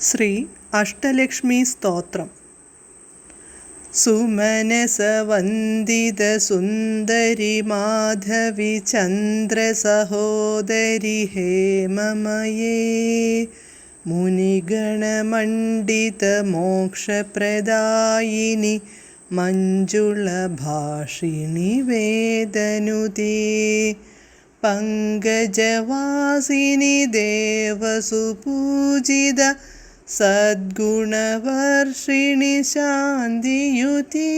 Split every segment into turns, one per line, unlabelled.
ശ്രീ അഷ്ടലക്ഷ്മി സ്തോത്രം. സുമനസവന്ദിത സുന്ദരി മാധവി ചന്ദ്ര സഹോദരി ഹേമമയേ മുനിഗണമണ്ഡിത മോക്ഷപ്രദായിനി മഞ്ജുള ഭാഷിണി വേദനുതേ പങ്കജവാസിനി ദേവസുപൂജിത സദ്ഗുണവർഷിണി ശാന്തിയുതേ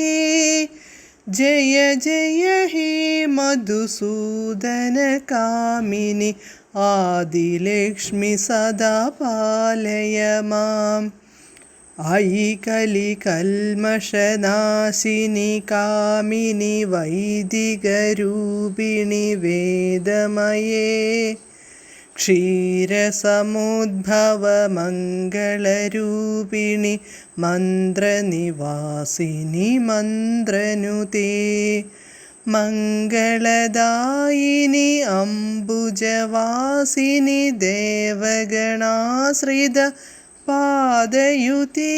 ജയ ജയ ഹേ മധുസൂദന കാമിനി ആദിലക്ഷ്മി സദാ പാലയ മാം. ഐ കലി കൽമഷനാശിനി കാമിനി വൈദികരൂപിണി വേദമയേ ക്ഷീരസമുദ്ഭവ മംഗളരൂപിണി മന്ത്രനിവാസിനി മന്ത്രനുതേ മംഗളദായിനി അംബുജവാസിനി ദേവഗണാശ്രിത പാദയുതേ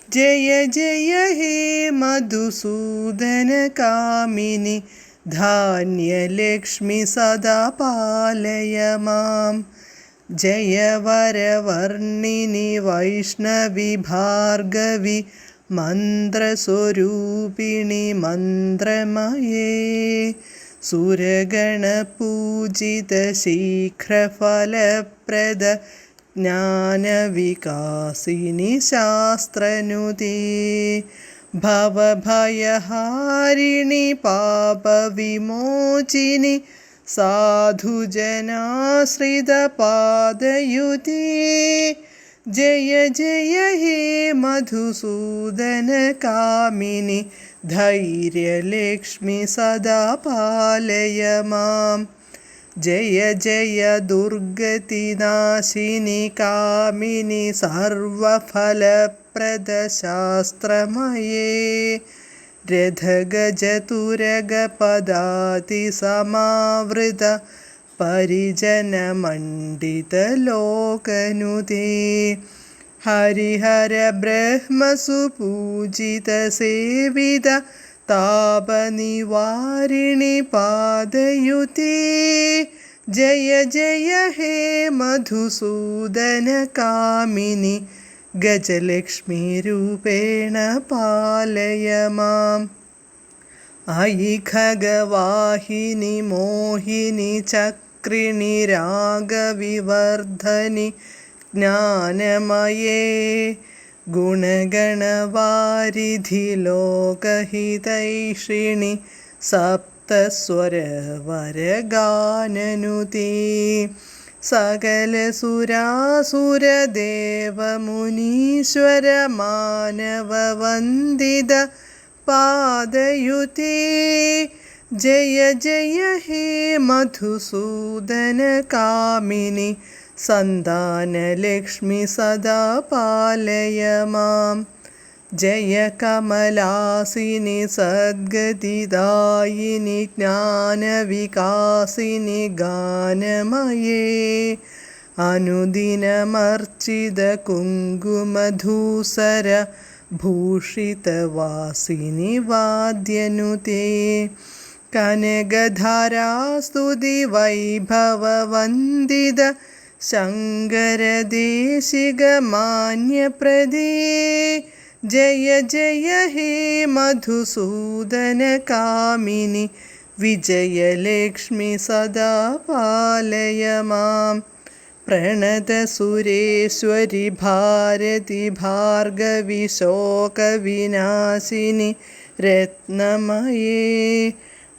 ജയ ജയ ഹേ മധുസൂദന കാമിനി ധാന്യലക്ഷ്മി സദാ പാലയ മാം. ജയവരവർണിനി വൈഷ്ണവി ഭാർഗവി മന്ത്രസ്വരൂപിണി മന്ത്രമയേ സുരഗണപൂജിത ശീഘ്രഫലപ്രദ ജ്ഞാനവികാസിനി ശാസ്ത്രനുതേ ഭവഭയഹാരിണി പാപവിമോചിനി സാധുജനാശ്രിത പാദയുതേ ജയ ജയ ഹേ മധുസൂദന കാമിനി ധൈര്യലക്ഷ്മി സദാ പാലയ മാം. ജയ ജയ ദുർഗതിനാശിനി കാമിനി സർവഫലപ്രദ ശാസ്ത്രമയേ രഥഗജതുരഗപദാതി സമാവൃത പരിജനമണ്ഡിത ലോകനുതേ ഹരിഹര ബ്രഹ്മസുപൂജിത സേവിത താപനിവാരിണി പാദയുതേ ജയ ജയ ഹേ മധുസൂദന കാമിനി ഗജലക്ഷ്മി രൂപേണ പാലയ മാം. ഐ ഖഗവാഹിനി മോഹിനി ചക്രിണി രാഗവിവർധനി ജ്ഞാനമയേ ഗുണഗണവാരിധി ലോകഹിതൈഷിണി സപ്തസ്വരവരഗാനനുതേ സകലസുരാസുരദേവമുനീശ്വര മാനവവന്ദിത പാദയുതേ ജയ ജയ ഹേ മധുസൂദന കാമിനി സന്താനലക്ഷ്മി സദാ പാലയ മാം. ജയ കമലാസിനി സദ്ഗതിദായിനി ജ്ഞാനവികാസിനി ഗാനമയേ അനുദിനമർച്ചിത കുങ്കുമധൂസര ഭൂഷിതവാസിനി വാദ്യനുതേ കനകധാരാസ്തുതി വൈഭവവന്ദിത ശങ്കരദേശിക മാന്യപ്രദേ ജയ ജയ ഹേ മധുസൂദന കാമിനി വിജയലക്ഷ്മി സദാ പാലയ മാം. പ്രണതസുരേശ്വരി ഭാരതി ഭാർഗവി ശോകവിനാശിനി രത്നമയേ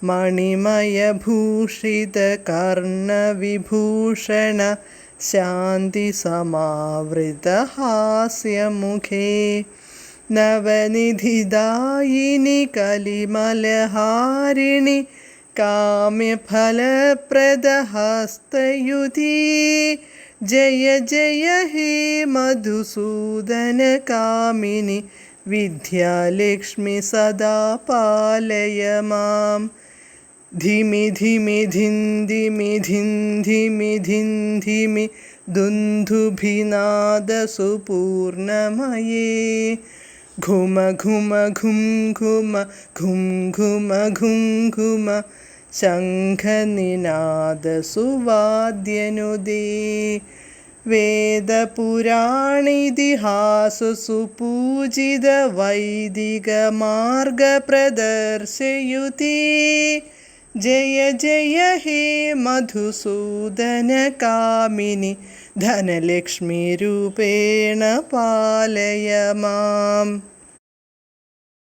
മണിമയഭൂഷിത കർണവിഭൂഷണ ശാന്തി സമാവൃത ഹാസ്യമുഖേ നവനിധിദായിനി കലിമലഹാരിണി കാമ്യഫലപ്രദ ഹസ്തയുതേ ജയ ജയ ഹേ മധുസൂദന കാമിനി വിദ്യാലക്ഷ്മി സദാ പാലയ മാം. ധിമി ധിമി ധിന്ധിമി ധിന്ധിമി ധിന്ധിമി दुन्दुभिनादसुपूर्णमये घुम घुम घुं घुम घुं घुम घुं घुम शङ्खनिनादसुवाद्यनुदे वेदपुराणितिहाससुपूजितवैदिकमार्गप्रदर्शयुते जय जय हे मधुसूदनकामिनि धनलक्ष्मीरूपेण पालय माम्.